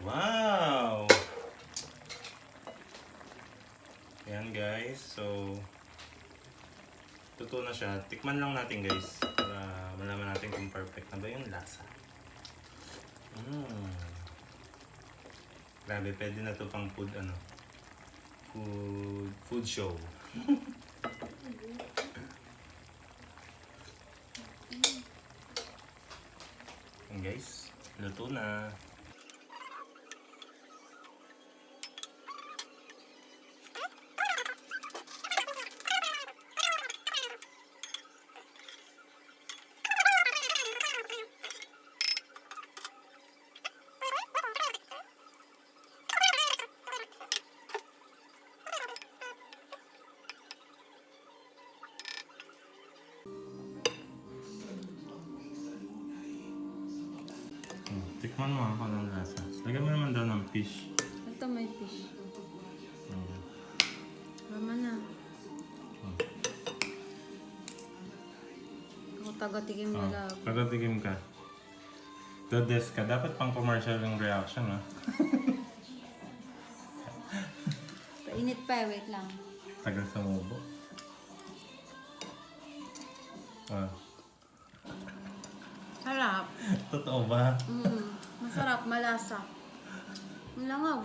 Wow! Ayan guys, so totoo na siya. Tikman lang natin guys para malaman natin kung perfect na ba yung lasa. Grabe, pwede na to pang food food show. Ayan guys, luto na. Tikman mo kung anong lasa. Lagyan mo naman daw ng fish. Ito may fish. Tama na. Ako taga-tikim na lang. Pagkatikim ka. Dodes ka. Dapat pang commercial yung reaction, ha? Painit pa, wait lang. Tagal sa mubo. Sarap. Totoo ba? Masarap, malasa. Ang langaw.